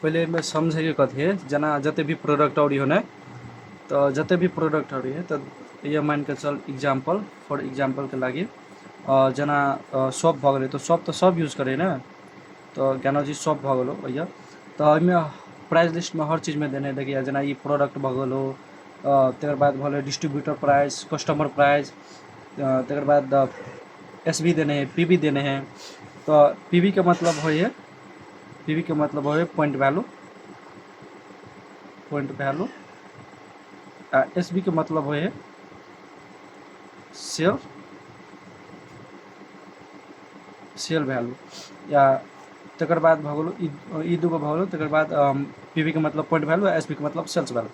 पहले में समझे के कथी है जना जते भी प्रोडक्ट और होने तो जते भी प्रोडक्ट और है तो ये मान के चल एग्जाम्पल फॉर एग्जाम्पल के लगी जना सॉप भ गए तो सॉप तो सब यूज करे ना तो ज्ञानोजी सॉप भ गलो भैया तो में प्राइस लिस्ट में हर चीज़ में देने देखिए जना ये प्रोडक्ट भ गलो तकर बाद भले डिस्ट्रीब्यूटर प्राइस कस्टमर प्राइस तकर बाद एसबी देने हैं पीबी देने हैं तो पीबी के मतलब है पीबी के मतलब है पॉइंट वैल्यू एसबी के मतलब है सेल वैल्यू या तकर बाद भ गलो ई दूगो भ गलो तकर बाद पीबी के मतलब पॉइंट वैल्यू एसबी के मतलब सेल्स वैल्यू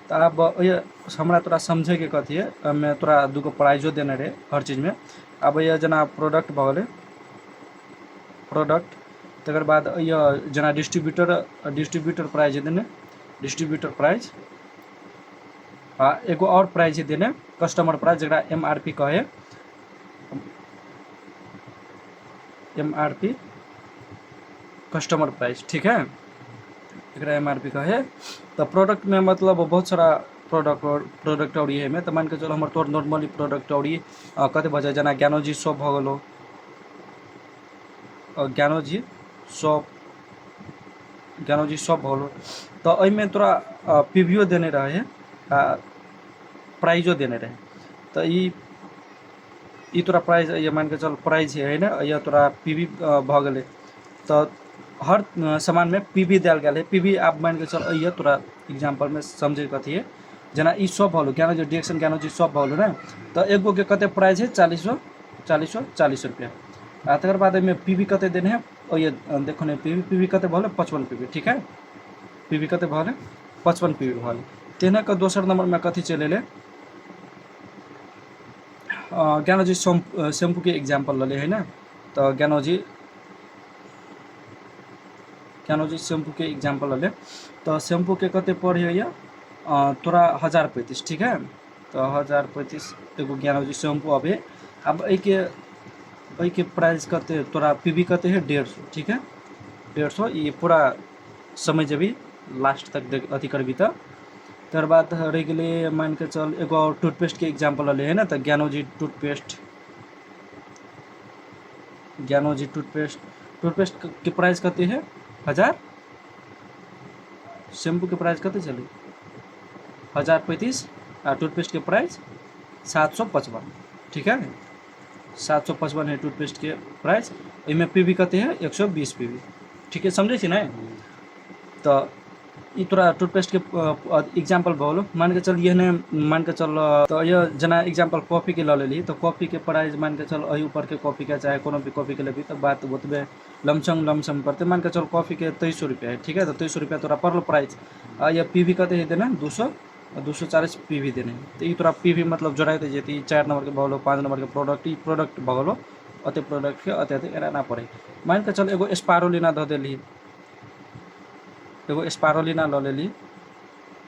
तो अब ये हमरा तोरा समझे के कथी है मैं तोरा दूगो प्राइजो देने रहे हर चीज़ में अब ये जना प्रोडक्ट भ गए प्रोडक्ट तकर बाद ये जना डिस्ट्रीब्यूटर प्राइज देने डिस्ट्रीब्यूटर प्राइज एगो और प्राइज देने कस्टमर प्राइस जरा एमआरपी कहे एमआरपी कस्टमर प्राइस ठीक है एक एमआरपी कहे तो प्रोडक्ट में मतलब बहुत सारा प्रोडक्ट और है में तो मान के चलो हमारे तोर नॉर्मली प्रोडक्ट और कते बजे जना ज्ञानोजी शॉप भ गलो ज्ञानोजी शॉप भ गलो तो अमें तोरा पीवीओ देने रहे प्राइजो देने रहे तो ई तोरा प्राइज ये मान के चल प्राइज है ना ये तोरा पीवी भ गए तो हर सामान में पीवी दिया गया है पीवी आप मान के चल ये तोरा एग्जाम्पल में समझे कथी है जना ई शॉप भलो ज्ञानोजी डिएक्शन ज्ञानोजी शॉप भलो ना तो एगो के कते प्राइस है 40 रुपया तकर बाद में पीवी कते देने हैं और ये देखो ना पीवी कते भले 55 पीवी ठीक है पीवी कते भले 55 पीवी भले तेना का दोसर नंबर में कथी चले ले ज्ञानोजी शैम्पू के एग्जाम्पल ले है ना तो ज्ञानोजी शैम्पू के एग्जाम्पल ले तो शैम्पू के कते पड़े है तोरा 1035 ठीक है तो 1035 एगो ज्ञानोजी शैम्पू अब के प्राइस कते तोरा पीवी कते है 150 ठीक है 150 ये पूरा समय जब लास्ट तक अथी करबी तो तर बाद रह गए मान के चल एगो और टूथपेस्ट के एग्जाम्पल ले है ना तो ज्ञानोजी टूथपेस्ट के प्राइस कते है 1000 शैम्पू के प्राइस कते चले 1035 टूथपेस्ट के प्राइस 755 ठीक है 755 है टूथपेस्ट के प्राइस इनमें पीवी कते है 120 पीवी ठीक है समझे छी ना तो ई तोरा टूथपेस्ट के एग्जाम्पल भलो मान के चल ये ने मान के चल तो ये जना एग्जाम्पल कॉफ़ी के ले तो कॉफ़ी के प्राइस मान के चल अही ऊपर के कॉफ़ी के चाहे कोनो भी कॉफ़ी के लेबी तो बात बतबे लमसम करते मान के चल कॉफ़ी के 2300 रुपया है ठीक है तो 2300 रुपया तोरा पड़ल प्राइस ये पीवी कते है देना 240 पीवी देने तो ये तोरा पीवी मतलब जोड़ाते जेती 4 नंबर के भलो 5 नंबर के प्रोडक्ट भलो अते प्रोडक्ट के अते एरा ना पड़े मान के चल एगो स्पारोलिना ध देली एगो स्पारोलिना लेली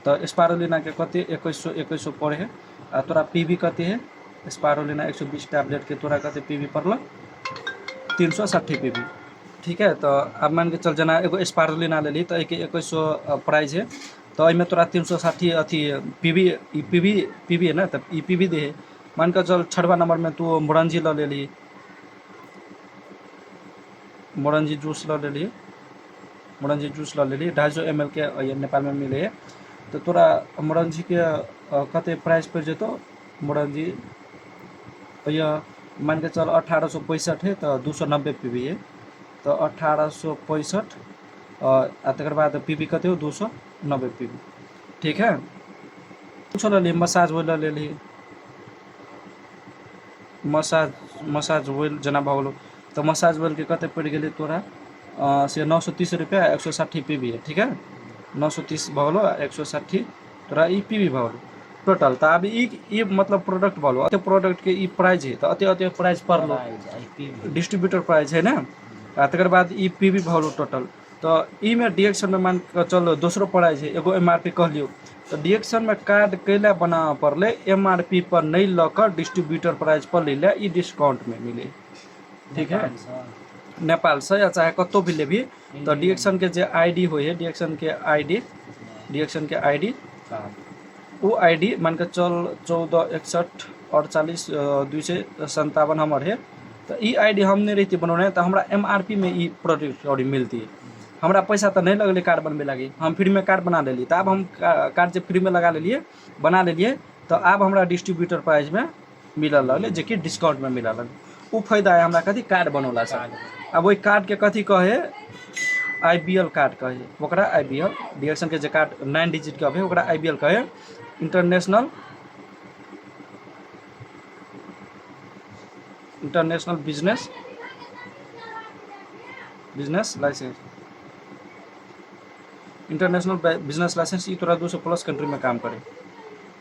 तो स्पारोलिना के कते 2100 पड़े है तोरा पीवी कते है स्पारोलिना 120 टैबलेट के तोरा कते पीवी पड़ल 360 पीवी ठीक है तो अब मान के चल जना एगो स्पारोलिना लेली तो एक 2100 प्राइस है तो इनमें तोरा 360 अथी पीवी है ना तो ई पीवी दे है मान के चल 6वां नंबर में तू मोरंजी लेली मोरंजी जूस लेली 250 ml के ये नेपाल में मिले है तो तोरा मोरंजी के कते प्राइस पर जेतो मोरंजी ये मान के चल 1865 है तो 290 पीवी है तो 1865 तकर बाद पीवी कते हो 290 पीवी ठीक है कुछ ले मसाज ऑयल ले ली मसाज ऑयल जना भलो तो मसाज ऑयल के कते पड़ गए तोरा से 930 रुपया 160 पीवी है ठीक है 930 भलो 160 तोरा ई पीवी भलो टोटल तो अब ई मतलब प्रोडक्ट भलो अते प्रोडक्ट के ई प्राइस है तो अते प्राइस पड़लो डिस्ट्रीब्यूटर प्राइस है ना तकर बाद ई पीवी भलो टोटल तो ई में डिएक्शन में मान चलो दूसरो प्राइस है एगो एमआरपी कह लियो तो डिएक्शन में कार्ड कैला बना पड़ले एमआरपी पर नहीं लकर डिस्ट्रीब्यूटर प्राइस पर ले ई डिस्काउंट में मिले ठीक है नेपाल से या चाहे कतौ भी लेबी तो डिएक्शन के जे आईडी होय है डिएक्शन के आईडी वो आईडी मान के चल 146148 257 हमर है। तो ई आईडी हमने रहती बनौने तो हमरा एमआरपी में ई प्रोडक्ट और मिलती है। हमरा पैसा तो नहीं लगले कार्ड बनबे लगी, हम फ्री में कार्ड बना लेली। तो अब हम कार्ड जब फ्री में लगा लेलिए बना लेलिए तो अब हमरा डिस्ट्रीब्यूटर प्राइस में मिलल लगले जे कि डिस्काउंट में मिलल लगले। वो फायदा है हमरा कथी कार्ड बनौला से। अब वही कार्ड के कथी कहे आईबीएल कार्ड कहे, ओकरा आईबीएल डिएक्शन के जे कार्ड 9 डिजिट का है ओकरा आईबीएल कहे, international business license. International business license ये तोरा 200+ कंट्री में काम करे।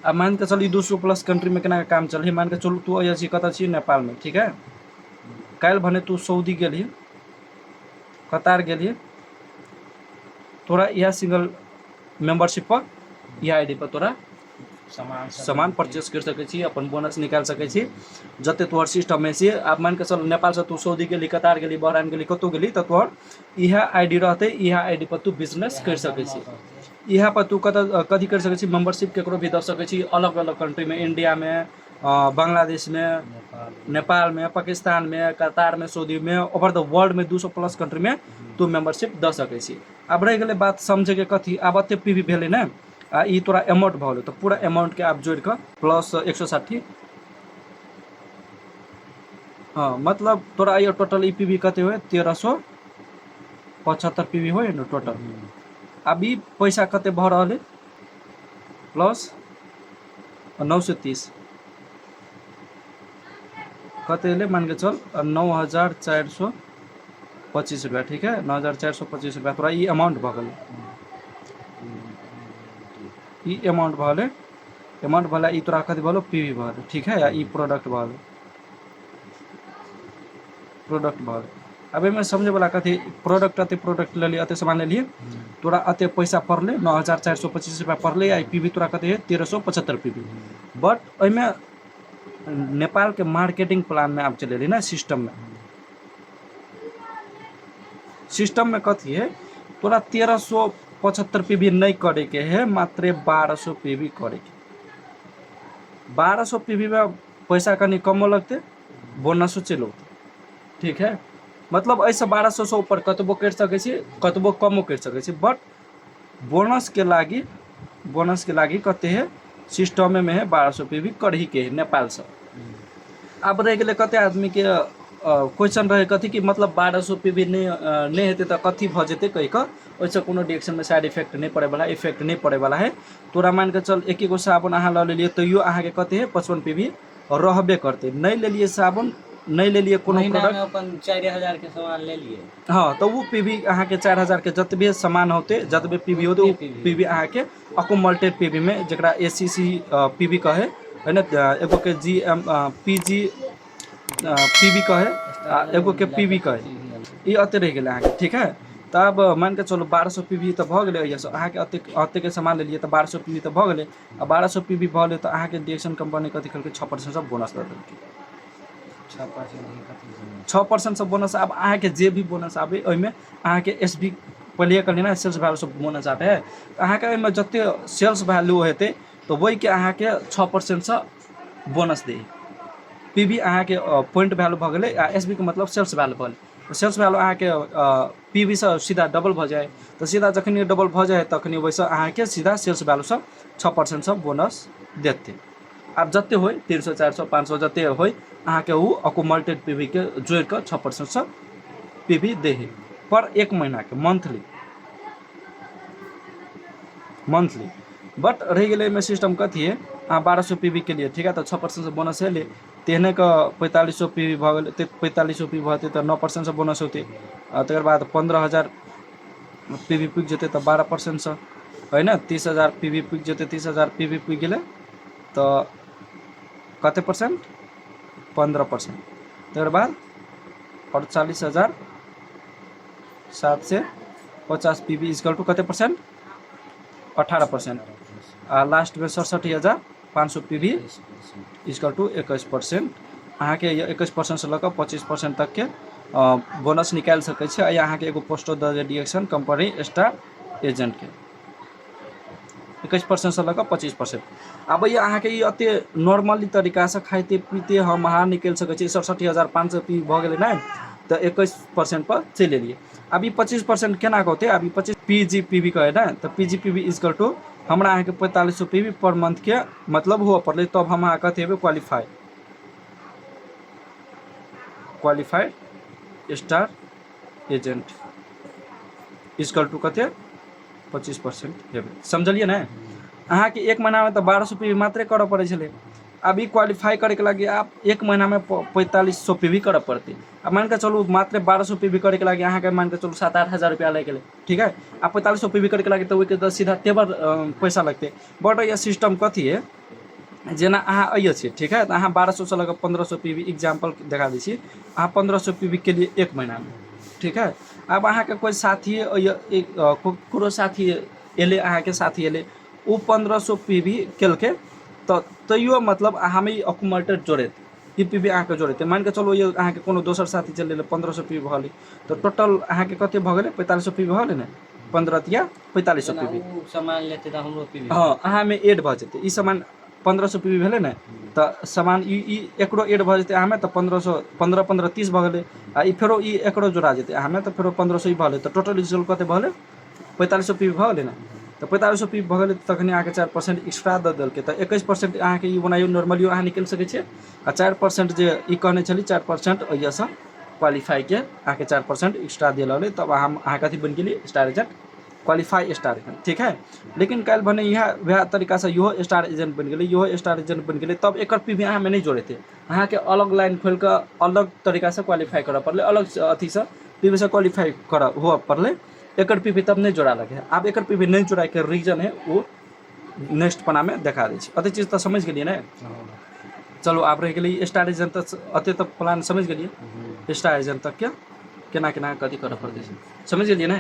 अब मान के चल 200+ कंट्री में केना काम चल, मान के चल तू अइसी कत छी नेपाल में, ठीक है। कल भने तू सऊदी गेली, कतार गेली, तोरा यह सिंगल मेंबरशिप पर यह आईडी पर तोरा सामान परचेस कर सके छी, अपन बोनस निकाल सके छी जते तोहर सिस्टम में से। आप मान के चल नेपाल से तू सऊदी गेली, कतार गेली, बहरान गेली, कतौ गेली तो तोहर यह आईडी रहते, यह आईडी पर तू बिजनेस कर सके छी। यहाँ पर तू कथी कर सके छी, मेंबरशिप केकरो भी दे सके छी अलग अलग कंट्री में, इंडिया में, बांग्लादेश में, नेपाल में, पाकिस्तान में, कतार में, सऊदी में, ओवर द वर्ल्ड में 200+ कंट्री में तू मेंबरशिप दे सके छी। अब रह गए बात समझे के कथी, अब अते पीवी भेले ना ई तोरा अमाउंट भले तो पूरा अमाउंट के आप जोड़ कर प्लस 160, हाँ मतलब तोरा ये टोटल ई पीवी कते हुए 1375 पीवी हो न टोटल। अब ई पैसा कते भर रहा है प्लस 930 कते ले मान के चल 9425 रुपया, ठीक है 9425 रुपया तोरा ई अमाउंट भगल, ई अमाउंट भले ई तोरा कथी भलो पीवी भले, ठीक है। या ई प्रोडक्ट भले। अब में समझे वाला कथी प्रोडक्ट ले लिए, अते सामान ले लिए, तोरा अते पैसा पड़ले 9425 रुपया पड़ले, या पीवी तोरा कते है 1375 पीवी। बट में नेपाल के मार्केटिंग प्लान में आप चले रही ना सिस्टम में कथी है तोरा 1375 पीवी नहीं करे के है, मात्र 1200 पीवी करे के। 1200 पीवी में पैसा कहीं कम लगते, बोनस चलो, ठीक है। मतलब ऐसे 1200 से ऊपर कतबो कर सके छी, कतबो कमो कर सके छी। बट बोनस के लागी कते है सिस्टम में है 1200 पीवी कर ही के है नेपाल से। अब रह गए कते आदमी के क्वेश्चन रहे कथी कि मतलब 1200 पीवी नहीं हेते तो कथी भ जेते कह के, वैसे कोनो डिएक्शन में साइड इफेक्ट नहीं पड़े वाला है। तोरा मान के चल एक साबुन अहाँ ले लिए तो यो अहाँ के कते है 55 पीवी रहबे करते। नहीं ले लिए साबुन, नहीं ले लिए कोनो प्रोडक्ट, अपन 4000 के सामान ले लिए, हाँ तो वो पीवी अहाँ के 4000 के जतबे सामान होते, जतबे पीवी होते वो पीवी अहाँ के अकोमल्टेड पीवी में जरा एसीसी पीवी कहे है ना, एगो के जीएम पीजी पीवी कहे, एगो के पीवी कहे, ये अते रह गए अहाँ के, ठीक है। तब मान के चलो 1200 पीवी तो भ गए, अहाँ के अते के सामान ले लिए तो 1200 पीवी तो भ गए। आ 1200 पीवी भले तो अहाँ के डिएक्शन कंपनी कथी करके 6% सब बोनस दे देलकै, 6% सब बोनस। अब अहाँ के जे भी बोनस आवे ओइमे अहाँ के एसबी पहले कर लेना सेल्स वैल्यू सब बोनस आवे है, अहाँ के ओइमे जते सेल्स वैल्यू हेते तो वही के अहाँ के 6% से बोनस दे। पीवी अहाँ के पॉइंट वैल्यू भ गए, एसबी के मतलब सेल्स वैल्यू भले, सेल्स वैल्यू अहाँ के पीवी से सीधा डबल भ जाए, तो सीधा जखनी डबल भ जाए तखनी वैसे अहाँ के सीधा सेल्स वैल्यू से 6% से बोनस देते। अब जते हो 300 400 500 जते हो अहाँ के वो अकोमल्टेड पीवी के जोड़ कर 6% से पीवी दे है पर एक महीना के मंथली। बट रह गए में सिस्टम कथी है 1200 पीवी के लिए, ठीक है, तो 6% से बोनस है ले, तेहने का 4500 पीवी भ गए, 4500 पीवी होते तो 9% से बोनस होते, तकर बाद 15000 पीवी पुग जेते तो 12% से है ना, 30000 पीवी पुग जेते, 30000 पीवी पुग गए तो कते परसेंट 15%, तकर बाद 48,750 पीवी इक्वल टू कते परसेंट 18%, लास्ट में 67,500 पीवी इक्वल टू 21%। अहाँके 21% से लऽ कऽ 25% तक के बोनस निकालि सकै छै। अहाँके एगो पोस्टो द डिडक्शन कंपनी स्टार एजेंट के 21% से लऽ कऽ 25%। अब ये अहाँके ई अते नॉर्मली तरीका से खाइते पीते हम अहाँ निकलि सकै छी। 67,500 पी भऽ गेलै ने, तो 21% पर चलि एलियै। अब ई 25% केना होते, अब ई 25 PGPB कहे ना, तो PGPB इजकल टू हमरा अहाँके 4500 PB पर मंथ के मतलब हुआ पड़ले, तब हम अहाँ कथी हेबै qualified star agent equal to कते 25% हेबै। समझलिए ना। अहाँके एक महीना में तो 1200 PB मात्रे करऽ पड़े छलै। अब ई क्वालिफाई करे के लगे आप एक महीना में 4500 PB करऽ पड़ते। अब मान के चलू मात्र 1200 PB करे के लगे अहाँके मान के चलू 7-8 हज़ार रुपया लग गेलै, ठीक है। अब 4500 PB करे के लगे तो ओइके तो सीधा टेबर पैसा लगते। बट ये सिस्टम कथी है, जेना अहाँ अइए छी, ठीक है, तो अहाँ 1200 से लगा 1500 PB एग्जाम्पल देखा दै छी। अहाँ 1500 PB के लिए एक महीना में, ठीक है। अब अहाँके कोई साथी ककरो साथी एले, अहाँके साथी एले, ओ 1500 PB केलकै, तो तैयो मतलब हमें अकुमुलेटेड जोड़ेत ई PB अहाँके जोड़ेते। मान के चलो ये अहाँके कोनो दोसर साथी चल एले 1500 PB भऽ गेलै, तो टोटल अहाँके कते भऽ गेलै 4500 PB भऽ गेलै ने, 15 या 4500 जेना PB। उ सामान लेते तो हमरो पीबी। हाँ, अहाँ में एड भऽ जेतै। ई सामान 1500 PB भेलै ने, तो सामान ई एकरो एड भऽ जेतै अहाँ में, तो 1500 15 15 30 भऽ गेलै। आ ई फेरो ई एकरो जोड़ा जेतै अहाँ में, तो फेरो 1500 ई भऽ गेलै, तो टोटल रिजल्ट कते भऽ गेलै 4500 PB भऽ गेलै ने। तो 4500 PB भऽ गेलै, तखने अहाँके 4% एक्स्ट्रा दऽ देलकै, तो 21% अहाँके ई बनाइयो नॉर्मलियो अहाँ निकलि सकै छियै। आ 4% जे ई कहने छली 4% ओहिसँ क्वालिफाई के अहाँके 4% एक्स्ट्रा दिए लगलै, तब अहाँ कथी बनि गेली star agent, qualify star agent, ठीक है। लेकिन काल्हि भने वएह तरीका से इहो स्टार एजेंट बनि गेलै, इहो स्टार एजेंट बनि गेलै, तब एकर PB अहाँ में नहीं जोड़ेते। अहाँके अलग लाइन खोल कऽ अलग तरीका से क्वालिफाई करऽ पड़लै, अलग अथी से PB से क्वालिफाई करऽ हुआ पड़लै। एकर PB तब नहीं जोड़ा लगे। अब एकर PB नहीं जोड़ा के रीजन है वो नेक्स्ट पन्ना में देखा दै छी। अते चीज तो समझ गेलिए ना। चलो आब रह गेलै स्टार एजेंट तक, अते तक प्लान समझ गेलिए। स्टार एजेंट तक के केना केना कथी करऽ पड़तै से समझ गेलिए ना।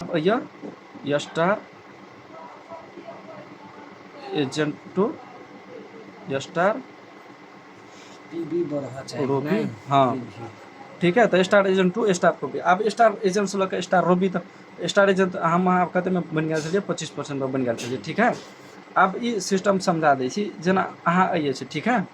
अब ये star agent to star PB बढ़ा चाहिए रोबी, नहीं? हाँ PB। ठीक है। तो star agent to star ruby, अब स्टार एजेंट से लऽ स्टार रोबी तक स्टार एजेंट हम अहाँ कते में बन गेल छलिए 25% में बन गेल छलिए, ठीक है। अब ई सिस्टम समझा दै छी। जेना अहाँ अइए छी, ठीक है,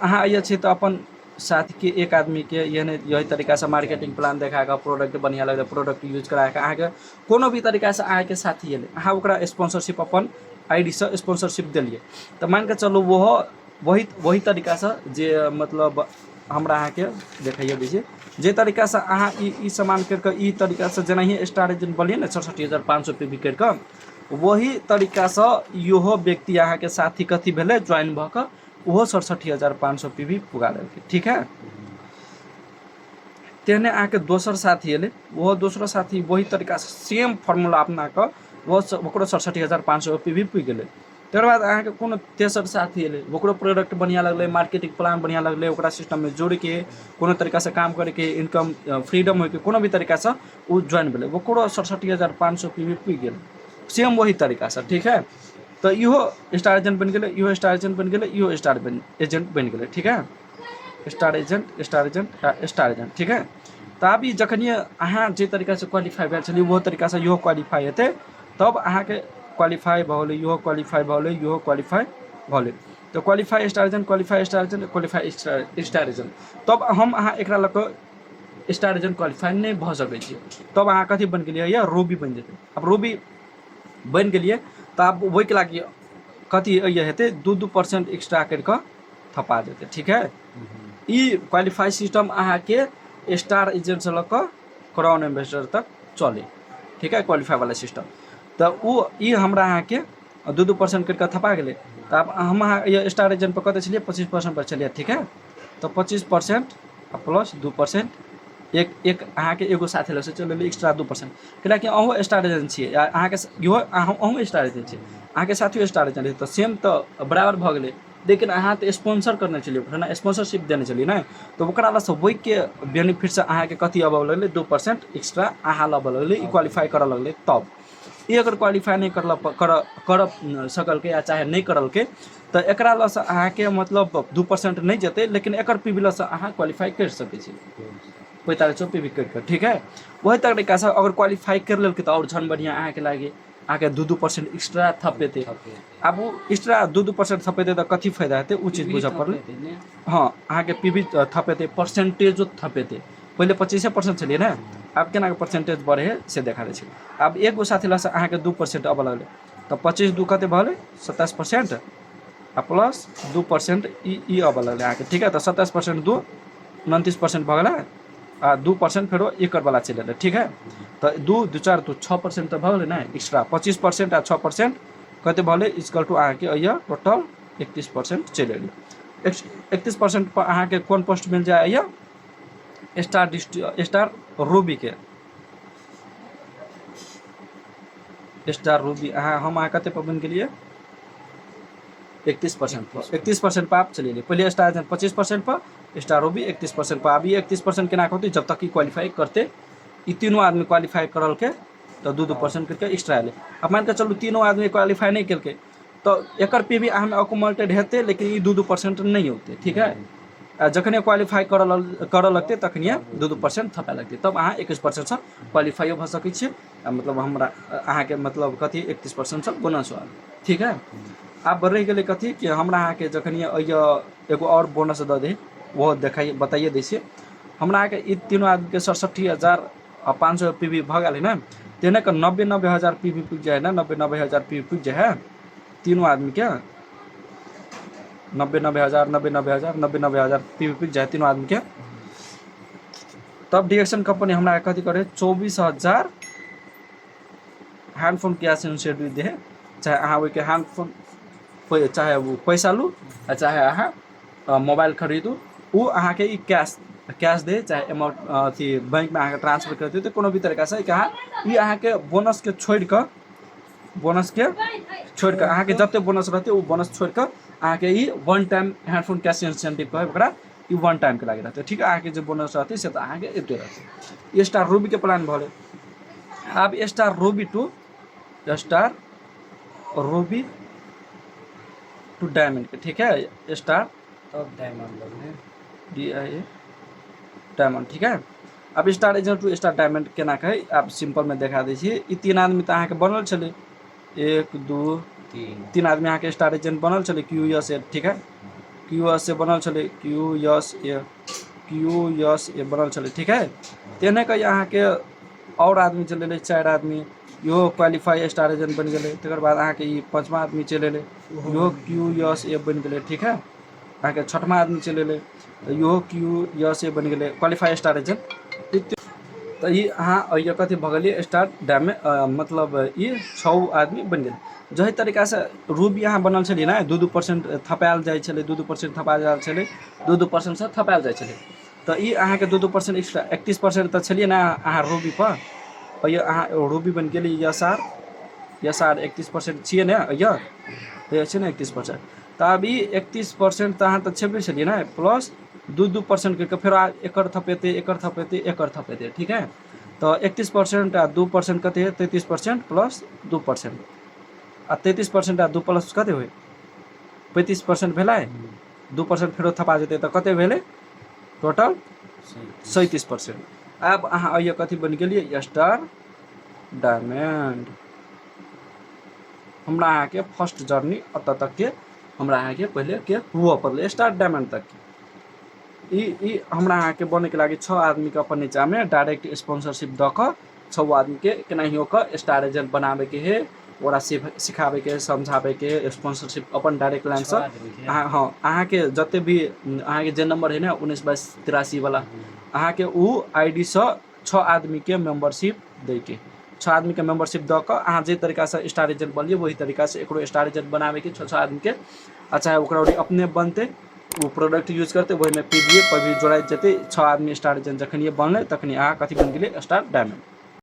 अहाँ अइए छी तो अपन साथ के एक आदमी के यही तरीका से मार्केटिंग प्लान देखा के प्रोडक्ट बढ़िया लगे, प्रोडक्ट यूज करा के अहाँके कोनो भी तरीका से अहाँके साथी एले, अहाँ ओकरा स्पॉन्सरशिप अपन ID से स्पॉन्सरशिप दिलिए, तो मान के चलू वही तरीका से जे मतलब हमरा अहाँके देखिए दै छी, जे तरीका से अहाँ ई सामान करके ई तरीका से जेना ही स्टार एजेंट बनिए ने 67,500 PB करके, वही तरीका से इहो व्यक्ति अहाँके साथी कथी भेलै ज्वाइन भऽ कऽ ओहो 67,500 PB पुगा देलकै, ठीक है। तेहने अहाँके दोसर साथी एलै, ओहो दोसरो साथी वही तरीका से सेम फॉर्मूला अपना कऽ ओकरो 67,500 PB पुगि गेलै। तकर बाद अहाँके कोनो तेसर साथी एलै, ओकरो प्रोडक्ट बढ़िया लगलै, मार्केटिंग प्लान बढ़िया लगलै, ओकरा सिस्टम में जोड़ के कोनो तरीका से काम करे के, इनकम फ्रीडम होके कोनो भी तरीका से वो ज्वाइन भेलै, ओकरो 67,500 PB पुगि गेलै सेम वही तरीका से, ठीक है। तो इहो स्टार एजेंट बन गेलै, इहो स्टार एजेंट बन गेलै, इहो स्टार एजेंट बन गेलै, ठीक है। Star agent star agent star agent, ठीक है। तो अभी जखनिए अहाँ जे तरीका से क्वालिफाई भेल छलिए वो तरीका से इहो क्वालिफाई हेतै, तब अहाँके क्वालिफाई भऽ गेलै, इहो क्वालिफाई भऽ गेलै, इहो क्वालिफाई भऽ गेलै। तो qualify star agent, qualify star agent, qualify star agent, तब हम अहाँ एकरा लऽ कऽ स्टार एजेंट क्वालिफाई नहीं भऽ सकै छियै। तब अहाँ कथी बन गेलिए या रोबी बन जेतै। अब रोबी बन गेलिए तो आब ओहिके लागि कथी हेतै 2% एक्स्ट्रा करिके थपा देतै, ठीक है। ई क्वालिफाई सिस्टम अहाँके स्टार एजेंट से लऽ कऽ क्राउन एम्बेसडर तक चले, ठीक है, क्वालिफाई वाला सिस्टम। तो वो ई हमरा अहाँके 2% करके थपा गेलै। तो अब हम अहाँ स्टार एजेंट पर कते छलिए 25% पर छलिए, ठीक है। तो 25% प्लस 2% एक अहाँके एगो साथी लग से चल एक्स्ट्रा 2%, कैलाकि अहूँ स्टार एजेंट छियै, अहाँके इहो अहूँ स्टार एजेंट छियै, अहाँके साथियो स्टार एजेंट है, तो सेम तो बराबर भऽ गेलै। लेकिन अहाँ तो स्पॉन्सर करने छलिए, ओकरा स्पॉन्सरशिप देने छलिए ना, तो ओकरा लऽ वही के बेनिफिट से अहाँके कथी अबऽ लगलै 2% एक्स्ट्रा अहाँ लऽ लगलै, ई क्वालिफाई करऽ लगलै तब। ये अगर क्वालिफाई नहीं कर सकल के या चाहे नहीं करल के तो एकरा लस अहाँ के मतलब 2% नहीं जेते, लेकिन एकर पीवी लस अहाँ क्वालिफाई कर सके छी 45 पीवी कर। ठीक है, वही तरीका से अगर क्वालिफाई कर लेल के तो और झन बढ़िया अहाँ के लागे अहाँ के 2% एक्स्ट्रा थपेते। अब वो एक्स्ट्रा 2% थपेते तो कथी फायदा हेते उ चीज बुझ पड़ले। हाँ, अहाँ के पीवी थपेते, परसेंटेजो थपेते। पहले 25% छलिए ना, अब केना के परसेंटेज बढ़े से देखा दै छै। अब एगो साथी लस अहाँ के 2% अब लगले तो 25 2 कते भले 27% आ प्लस 2% ई अब लगले अहाँ के। ठीक है, तो 27% 2 29% भ गेलै आ 2% फेरो एकर वाला चलि एलै। ठीक है, तो 2 2 4 तो 6% तो भ गेलै ना एक्स्ट्रा। 25% आ 6% कते भले इक्वल टू अहाँ के अइया टोटल 31% चलि एलै। 31% पर अहाँ के कोन पोस्ट मिल जाए अइया स्टार रूबी के। स्टार रूबी हम अहाँ कते पर बन गेलिए 31% पर। 31% पर आप चलिए। पहले स्टार 25% पर, स्टार रूबी 31% पर। अभी 31% केना होती जब तक कि क्वालिफाई करते, ये तीनों आदमी क्वालिफाई करल के तो 2% करके एक्स्ट्रा एले। अब मान के चलू तीनों आदमी क्वालिफाई नहीं करके तो एकर पे भी अहाँ अकुमुलेटेड हेते, लेकिन ये 2% नहीं होते। ठीक है, जखने क्वालिफाई कर लगते तखनिए 2% थपे लगते, तब अहाँ 21% से क्वालिफाइयो भ सकै छियै। मतलब हमरा अहाँ के मतलब कथी 31% से बोनस आएल। ठीक है, अब रह गेलै कथी कि हमरा अहाँ के जखनिए अइया एगो और बोनस दे दे वो देखाइए बताइए दै छियै। हमरा अहाँ के ई तीनों आदमी के 67,500 पीवी भ गेलै ना, तेने के 90,000 पीवी पुग जाए ना, 90,000 पीवी पुग जाए तीनों आदमी के 90,000 पीवी पुग जाए तीनों आदमी के। तब डिएक्शन कंपनी हमरा कथी करे 24,000 हैंडफोन कैश इंसेंटिव दे, चाहे अहाँ ओइ के हैंडफोन चाहे वो पैसा लू चाहे अहाँ मोबाइल खरीदू, वो अहाँ के कैश दे चाहे अमाउंट अथी बैंक में अहाँ के ट्रांसफर कर दे, तो कोनो भी तरीका से अहाँ ई अहाँ के बोनस के छोड़ के अहाँ के जते बोनस रहते वो बोनस छोड़ के अहाँ के E one time handphone cash incentive कहे ओकरा ई वन टाइम के लागि रहते। ठीक है, अहाँ के जो बोनस रहते से तो अहाँ के एते रहते। स्टार रूबी के प्लान भले। अब स्टार रूबी टू डायमंड के। ठीक है, स्टार तब डायमंड लगने DIA डायमंड। ठीक है, अब star agent to star diamond केना कहे आप सिंपल में देखा दै छी। ई तीन आदमी तो अहाँ के बनल छले, 1 2 3 आदमी अहाँ के स्टार एजेंट बनल छले QSA। ठीक है, QSA बनल छले, QSA बनल छले। ठीक है, तेने कही अहाँ के और आदमी चल एले 4 आदमी, इहो क्वालिफाई स्टार एजेंट बन गए। तकर बाद अहाँ के ई 5वां आदमी चल एले, इहो QSA बन गए। ठीक है, अहाँ के 6वां आदमी चल एले, इहो QSA बन गए क्वालिफाई स्टार एजेंट। तो ये अहाँ ये कथी भ गेलिए स्टार डायमंड, मतलब ये 6 आदमी बन गए। जही तरीका से रूबी अहाँ बनल छलिए ना, 2% थपायल जाए छले, 2% थपायल जाए छले, 2% से थपायल जाए छले। तो ये अहाँ के 2% एक्स्ट्रा 31% तो छलिए ना अहाँ रूबी पर, और ये अहाँ रूबी बन गेली यसार 31% छिए ना, ये छै ना 31%। तो अभी 31% तो अहाँ तो छेबे छलिए ना, प्लस 2% करके फिर एकर थपेते। ठीक है, तो 31% आ 2% कते है 33% प्लस 2% आ 33% आ 2 प्लस कते होय 35% भेलै। 2% फेरो थपा जेते तो कते भेलै टोटल 37%। अब अहाँ अइया कथी बन गेलिए स्टार डायमंड। हमरा अहाँ के फर्स्ट जर्नी अत तक के हमरा अहाँ के पहले के हुआ पड़ले स्टार डायमंड तक के। ई हमरा अहाँ के बने के लागे 6 आदमी के अपन नीचा में डायरेक्ट स्पॉन्सरशिप द के 6 आदमी के केनाहियो के स्टार एजेंट बनावे के है, ओरा सिखावे के समझावे के स्पॉन्सरशिप अपन डायरेक्ट लाइन से। हाँ, अहाँ के जते भी अहाँ के जे नंबर है ना 19-22-83 वाला, अहाँ के उ ID से 6 आदमी के मेंबरशिप दे के 6 आदमी के मेंबरशिप द के अहाँ जे तरीका से स्टार एजेंट बनिए वही तरीका से एकरो स्टार एजेंट बनावे के 6 आदमी के। अच्छा है ओकरा अपने बनते वो प्रोडक्ट यूज करते वही में PVA पर भी जोड़ा जेते 6 आदमी स्टार एजेंट जखन ये बनले तखनी अहाँ कथी बन गेले स्टार डायमंड।